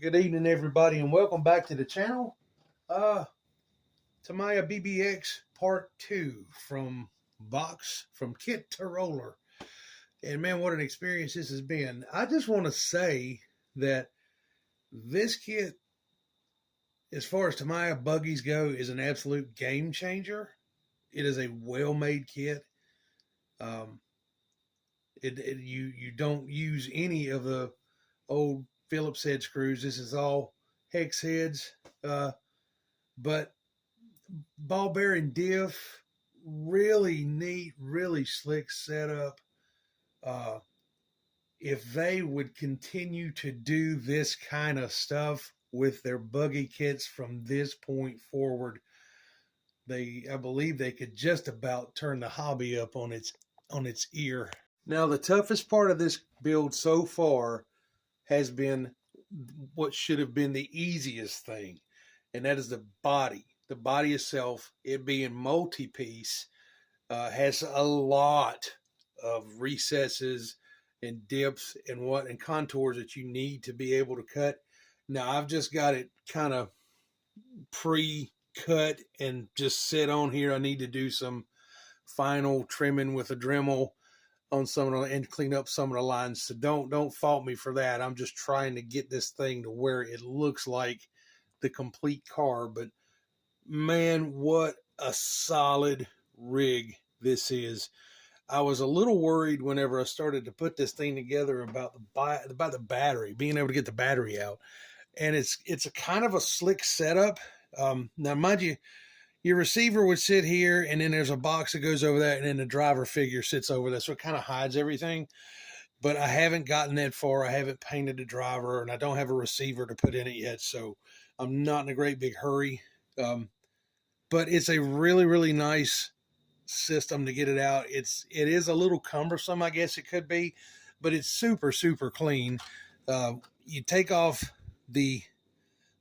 Good evening, everybody, and welcome back to the channel. Tamiya BBX Part 2 from kit to roller. And man, what an experience this has been. I just want to say that this kit, as far as Tamiya buggies go, is an absolute game changer. It is a well-made kit. You don't use any of the old Phillips head screws. This is all hex heads, but ball bearing diff, really neat, really slick setup. If they would continue to do this kind of stuff with their buggy kits from this point forward, I believe they could just about turn the hobby up on its ear. Now, the toughest part of this build so far has been what should have been the easiest thing, and that is the body. The body itself, it being multi-piece, has a lot of recesses and dips and contours that you need to be able to cut. Now, I've just got it kind of pre-cut and just sit on here. I need to do some final trimming with a Dremel on some of the, and clean up some of the lines. So don't fault me for that. I'm just trying to get this thing to where it looks like the complete car. But man, what a solid rig this is. I was a little worried whenever I started to put this thing together about the battery, being able to get the battery out. And it's a kind of a slick setup. Now, mind you, your receiver would sit here, and then there's a box that goes over that, and then the driver figure sits over that, so it kind of hides everything. But I haven't gotten that far. I haven't painted the driver, and I don't have a receiver to put in it yet, so I'm not in a great big hurry. But it's a really, really nice system to get it out. It is a little cumbersome, I guess it could be, but it's super, super clean. You take off the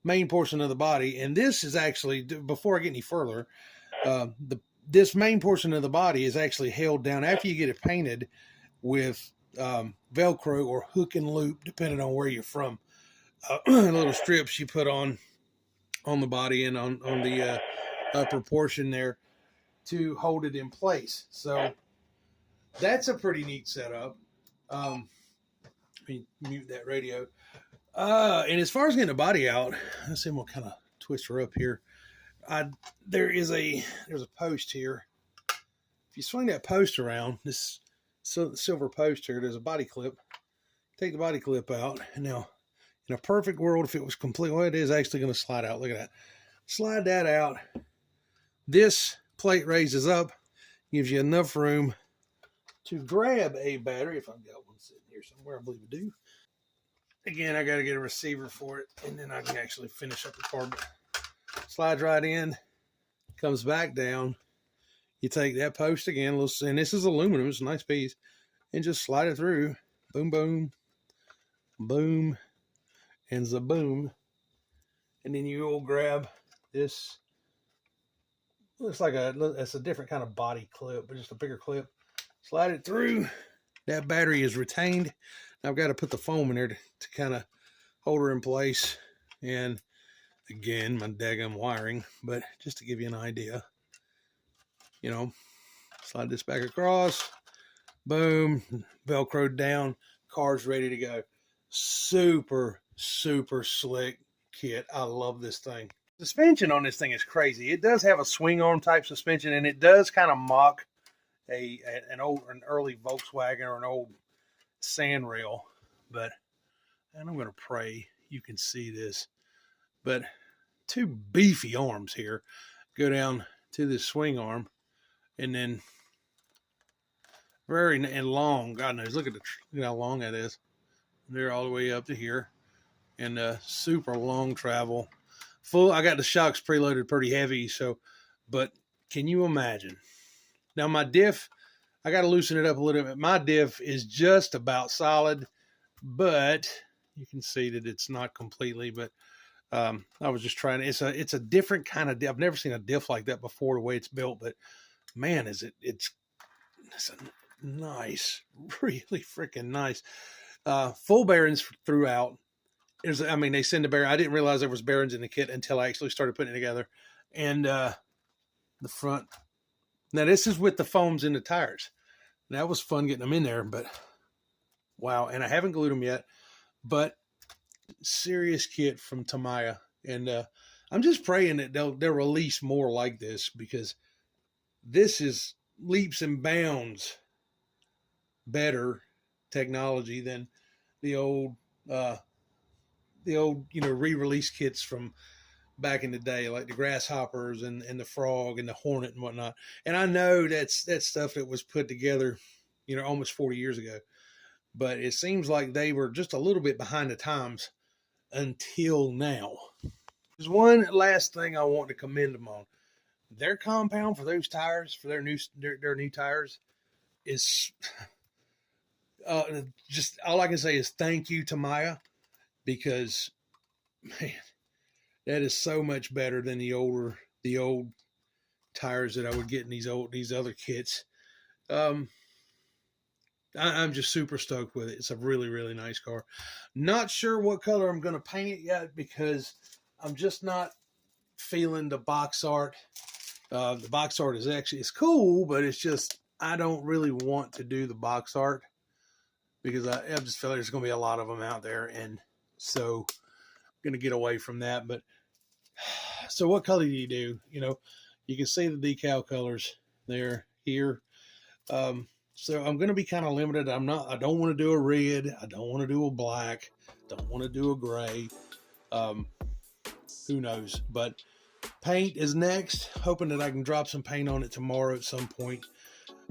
main portion of the body, and this is actually, before I get any further, this main portion of the body is actually held down after you get it painted with Velcro or hook and loop, depending on where you're from. Little strips you put on the body and on the upper portion there to hold it in place. So that's a pretty neat setup. Let me mute that radio. And as far as getting the body out, let's see, we'll kind of twist her up here. There's a post here. If you swing that post around, this silver post here, there's a body clip. Take the body clip out. And now, in a perfect world, if it was complete, well, it is actually going to slide out. Look at that. Slide that out. This plate raises up, gives you enough room to grab a battery. If I've got one sitting here somewhere, I believe I do. Again, I got to get a receiver for it, and then I can actually finish up the card. Slides right in, comes back down. You take that post again, and this is aluminum, it's a nice piece, and just slide it through. Boom, boom, boom, and zaboom. And then you will grab this. Looks like it's a different kind of body clip, but just a bigger clip. Slide it through. That battery is retained. I've got to put the foam in there to kind of hold her in place. And again, my daggum wiring, but just to give you an idea, you know, slide this back across, boom, Velcroed down, car's ready to go. Super, super slick kit. I love this thing. Suspension on this thing is crazy. It does have a swing arm type suspension, and it does kind of mock an early Volkswagen or an old sandrail, and I'm going to pray you can see this, but two beefy arms here go down to this swing arm, and then very long. God knows, look at how long that is. They're all the way up to here, and super long travel. Full. I got the shocks preloaded pretty heavy, so. But can you imagine? Now my diff, I got to loosen it up a little bit. My diff is just about solid, but you can see that it's not completely. But I was just trying. It's a different kind of diff. I've never seen a diff like that before, the way it's built. But man, it's a nice, really freaking nice. Full bearings throughout. I mean, they send the bearing. I didn't realize there was bearings in the kit until I actually started putting it together. And the front. Now, this is with the foams in the tires. That was fun getting them in there, but wow. And I haven't glued them yet, but serious kit from Tamiya. And I'm just praying that they'll release more like this, because this is leaps and bounds better technology than the old re-release kits from back in the day, like the grasshoppers and the frog and the hornet and whatnot. And I know that's stuff that was put together, almost 40 years ago, but it seems like they were just a little bit behind the times until now. There's one last thing I want to commend them on. Their compound for those tires, for their new tires, is just all I can say is thank you, Tamiya, because man, that is so much better than the old tires that I would get in these other kits. I'm just super stoked with it. It's a really, really nice car. Not sure what color I'm going to paint it yet, because I'm just not feeling the box art. The box art it's cool, but it's just, I don't really want to do the box art, because I just feel like there's going to be a lot of them out there. And so I'm going to get away from that. But so what color do you do? You can see the decal colors there here. So I'm going to be kind of limited. I don't want to do a red. I don't want to do a black. Don't want to do a gray. Who knows? But paint is next. Hoping that I can drop some paint on it tomorrow at some point,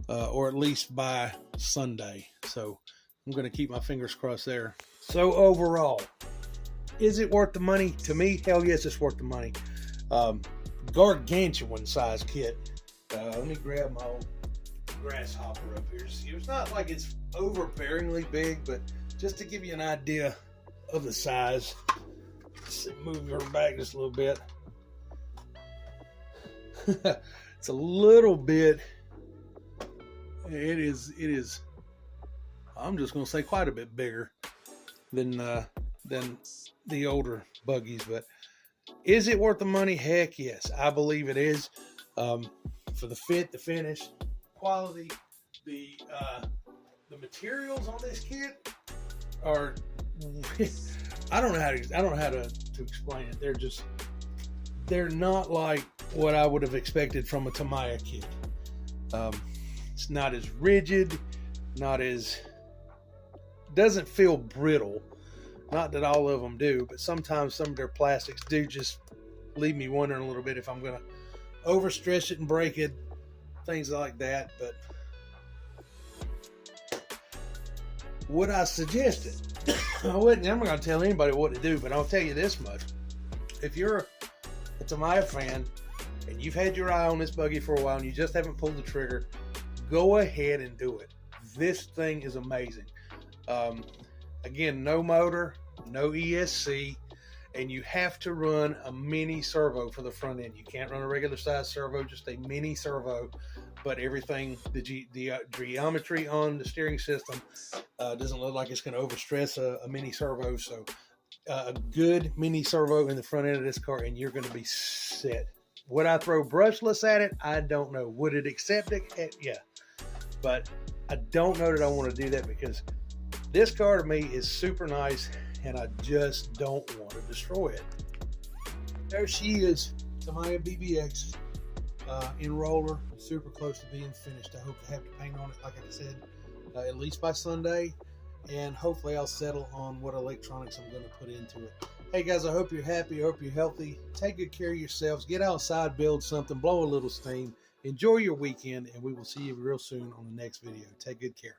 or at least by Sunday. So I'm going to keep my fingers crossed there. So overall, is it worth the money? To me, hell yes, it's worth the money. Gargantuan size kit. Let me grab my old grasshopper up here. See, it's not like it's overbearingly big, but just to give you an idea of the size. Let's move her back just a little bit. It's a little bit. It is. I'm just going to say quite a bit bigger than the older buggies. But is it worth the money? Heck yes, I believe it is. For the fit, the finish, quality, the materials on this kit are. I don't know how to explain it. They're not like what I would have expected from a Tamiya kit. It's not as rigid, doesn't feel brittle. Not that all of them do, but sometimes some of their plastics do just leave me wondering a little bit if I'm going to overstretch it and break it, things like that. But would I suggest it? I'm not going to tell anybody what to do, but I'll tell you this much. If you're a Tamiya fan and you've had your eye on this buggy for a while and you just haven't pulled the trigger, go ahead and do it. This thing is amazing. Again, no motor, no ESC, and you have to run a mini servo for the front end. You can't run a regular size servo, just a mini servo. But everything, the geometry on the steering system doesn't look like it's going to overstress a mini servo. So a good mini servo in the front end of this car, and you're going to be set. Would I throw brushless at it? I don't know. Would it accept it? Yeah. But I don't know that I want to do that, because this car to me is super nice, and I just don't want to destroy it. There she is, Tamiya BBX in roller, super close to being finished. I hope to have the paint on it, like I said, at least by Sunday, and hopefully I'll settle on what electronics I'm going to put into it. Hey guys, I hope you're happy. I hope you're healthy. Take good care of yourselves. Get outside, build something, blow a little steam. Enjoy your weekend, and we will see you real soon on the next video. Take good care.